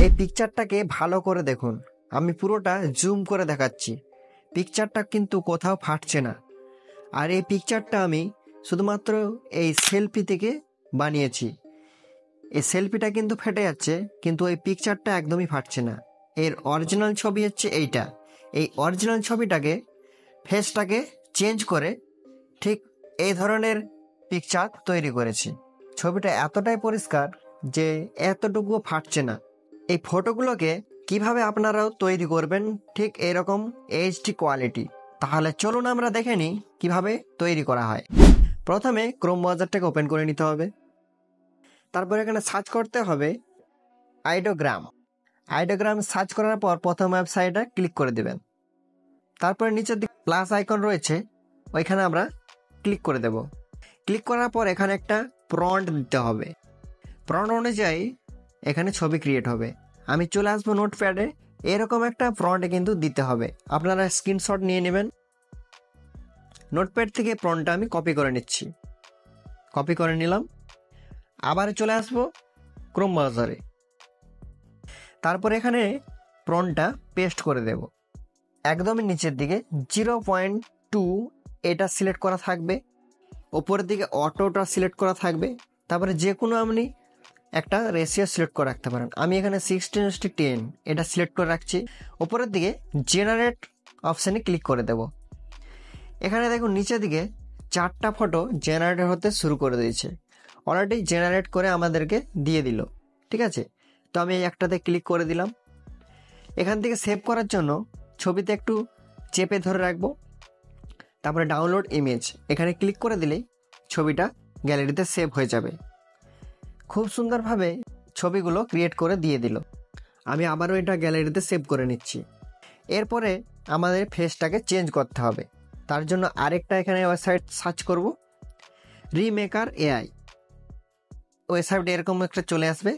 এই পিকচারটাকে ভালো করে দেখুন, আমি পুরোটা জুম করে দেখাচ্ছি। পিকচারটা কিন্তু কোথাও ফাটছে না। আর এই পিকচারটা আমি শুধুমাত্র এই সেলফি থেকে বানিয়েছি। এই সেলফিটা কিন্তু ফেটে যাচ্ছে, কিন্তু এই পিকচারটা একদমই ফাটছে না। এর অরিজিনাল ছবি হচ্ছে এইটা। এই অরিজিনাল ছবিটাকে ফেসটাকে চেঞ্জ করে ঠিক এই ধরনের পিকচার তৈরি করেছি। ছবিটা এতটাই পরিষ্কার যে এতটুকুও ফাটছে না। এই ফটোগুলোকে কিভাবে আপনারাও তৈরি করবেন ঠিক এরকম এইচডি কোয়ালিটি, তাহলে চলুন আমরা দেখে নিই কিভাবে তৈরি করা হয়। প্রথমে ক্রোম ব্রাউজারটাকে ওপেন করে নিতে হবে। তারপর এখানে সার্চ করতে হবে আইডোগ্রাম। আইডোগ্রাম সার্চ করার পর প্রথম ওয়েবসাইটে ক্লিক করে দেবেন। তারপরে নিচের দিকে প্লাস আইকন রয়েছে, ওইখানে আমরা ক্লিক করে দেব। ক্লিক করার পর এখানে একটা প্রম্পট দিতে হবে। প্রম্পট অনুযায়ী এখানে ছবি ক্রিয়েট হবে। আমি চলে আসবো নোটপ্যাডে। এরকম একটা প্রম্পট কিন্তু দিতে হবে, আপনারা স্ক্রিনশট নিয়ে নেবেন। নোটপ্যাড থেকে প্রম্পটটা আমি কপি করে নিচ্ছি। কপি করে নিলাম। আবার চলে আসবো ক্রোম ব্রাউজারে। তারপর এখানে প্রম্পটটা পেস্ট করে দেব। একদমই নিচের দিকে 0.2 এটা সিলেক্ট করা থাকবে। ওপরের দিকে অটোটা সিলেক্ট করা থাকবে। তারপরে যে কোনো আপনি একটা রেশিও সিলেক্ট করে রাখতে পারেন। আমি এখানে 16:10 এটা সিলেক্ট করে রাখছি। ওপরের দিকে জেনারেট অপশানে ক্লিক করে দেব। এখানে দেখুন নিচের দিকে 4টা ফটো জেনারেট হতে শুরু করে দিয়েছে। অলরেডি জেনারেট করে আমাদেরকে দিয়ে দিল। ঠিক আছে, তো আমি একটাতে ক্লিক করে দিলাম। এখান থেকে সেভ করার জন্য ছবিতে একটু চেপে ধরে রাখবো। তারপরে ডাউনলোড ইমেজ এখানে ক্লিক করে দিলেই ছবিটা গ্যালারিতে সেভ হয়ে যাবে। খুব সুন্দরভাবে ছবিগুলো ক্রিয়েট করে দিয়ে দিল। আমি আবারও এটা গ্যালারিতে সেভ করে নিচ্ছি। এরপরে আমাদের ফেসটাকে চেঞ্জ করতে হবে। তার জন্য আরেকটা এখানে ওয়েবসাইট সার্চ করব, রিমেকার এআই। ওয়েবসাইট এরকম একটা চলে আসবে,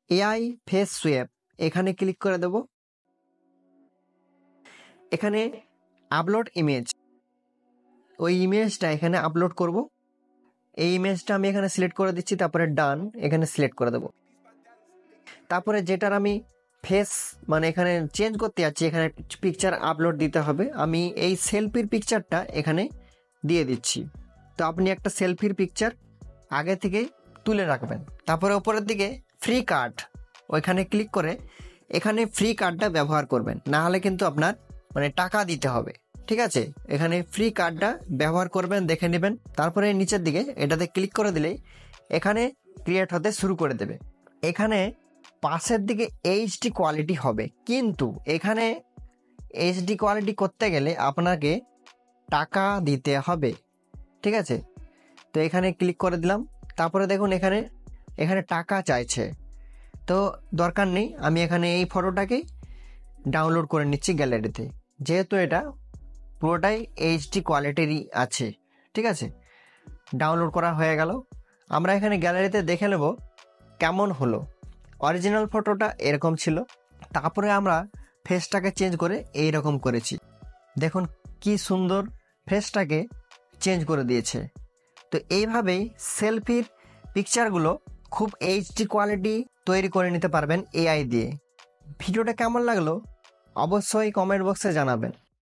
এআই ফেস সোয়াপ, এখানে ক্লিক করে দেব। এখানে আপলোড ইমেজ, ওই ইমেজটা এখানে আপলোড করব। এই ইমেজটা আমি এখানে সিলেক্ট করে দিচ্ছি। তারপরে ডান এখানে সিলেক্ট করে দেব। তারপরে যেটার আমি ফেস মানে এখানে চেঞ্জ করতে যাচ্ছি, এখানে পিকচার আপলোড দিতে হবে। আমি এই সেলফির পিকচারটা এখানে দিয়ে দিচ্ছি। তো আপনি একটা সেলফির পিকচার আগে থেকেই তুলে রাখবেন। তারপরে ওপরের দিকে ফ্রি কার্ড, ওইখানে ক্লিক করে এখানে ফ্রি কার্ডটা ব্যবহার করবেন, না হলে কিন্তু আপনার মানে টাকা দিতে হবে। ঠিক আছে, এখানে ফ্রি কার্ডটা ব্যবহার করবেন, দেখে নেবেন। তারপরে নিচের দিকে এটাতে ক্লিক করে দিলেই এখানে ক্রিয়েট হতে শুরু করে দেবে। এখানে পাশের দিকে এইচডি কোয়ালিটি হবে, কিন্তু এখানে এইচডি কোয়ালিটি করতে গেলে আপনাকে টাকা দিতে হবে। ঠিক আছে, তো এখানে ক্লিক করে দিলাম। তারপরে দেখুন এখানে টাকা চাইছে, তো দরকার নেই। আমি এখানে এই ফটোটাকেই ডাউনলোড করে নিচ্ছি গ্যালারিতে, যেহেতু এটা পুরোটাই এইচডি কোয়ালিটিরই আছে। ঠিক আছে, ডাউনলোড করা হয়ে গেল। আমরা এখানে গ্যালারিতে দেখে নেব কেমন হলো। অরিজিনাল ফটোটা এরকম ছিল, তারপরে আমরা ফেসটাকে চেঞ্জ করে এই রকম করেছি। দেখুন কি সুন্দর ফেসটাকে চেঞ্জ করে দিয়েছে। তো এইভাবেই সেলফির পিকচারগুলো খুব এইচডি কোয়ালিটি তৈরি করে নিতে পারবেন এআই দিয়ে। ভিডিওটা কেমন লাগলো অবশ্যই কমেন্ট বক্সে জানাবেন।